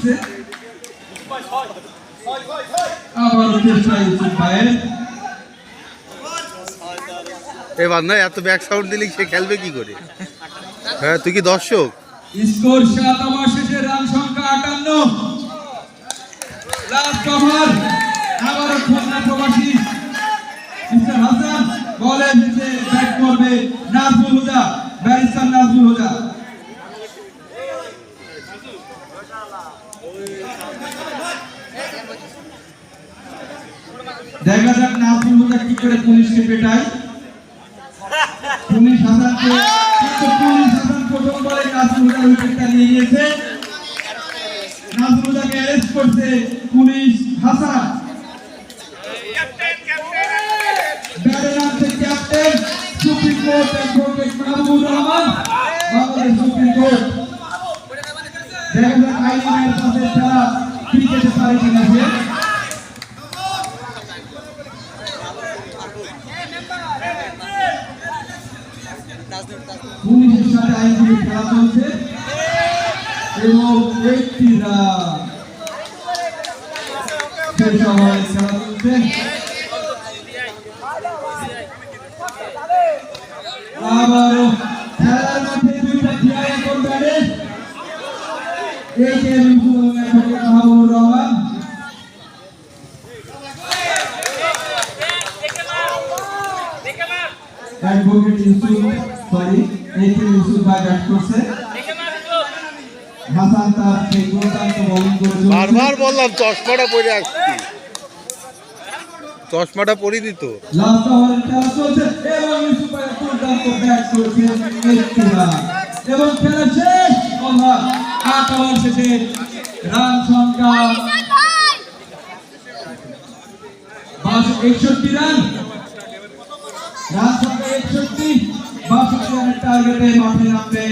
করছে আবার চেষ্টা ইউসুফ ভাইয়ের এবার না এত ব্যাক সাউন্ড দিলে সে খেলবে কি করে? হ্যাঁ তুই কি দর্শক? স্কোর 7 ওভার শেষে রান সংখ্যা 58 লাস্ট ওভার আবার খুলনা প্রবাসী মিস্টার হাসান বলে নিচে ব্যাট করবে নাজমুল হুদা ব্যারিস্টার নাজমুল হুদা দেখা যাক নাজমুল হুদা কি করে পুলিশকে পেটায় পুলিশ হাসানকে কিন্তু পুলিশ হাসান প্রথম বলে নাজমুল হুদার উইকেটটা নিয়ে নিয়েছে নাজমুল হুদাকে অ্যারেস্ট করছে পুলিশ হাসান ব্যাটে নামছে captain supreme court advocate Mahbubur Rahman Bangladesh supreme court দেখা যাক আইনের সাথে তারা ক্রিকেটে পারে কিনা সে পুলিশের সাথে আইনজীবী খেলা চলছে এবং একটি রান শেষ ওভারে খেলা চলছে আবারও খেলার মাঠে দুইটা খেলা এখন ব্যাটে এই যে মাহবুবুর রহমান অ্যাডভোকেট ইউসুফ সরি এইকে ইউসুফ ভাই ব্যাট করছে হাসান তার সেই দুর্দান্ত বোলিং করেছে বারবার বললাম চশমাটা পরে আসছি চশমাটা পরে দিত লাস্ট ওভারে খেলা চলছে এবং ইউসুফ ভাই দুর্দান্ত ব্যাট করছে একটি রান এবং খেলা শেষ ওভার 8 ওভার শেষে রান সংখ্যা 61 রান রান সংখ্যা 61 62 রানের টার্গেটে মাঠে নামবে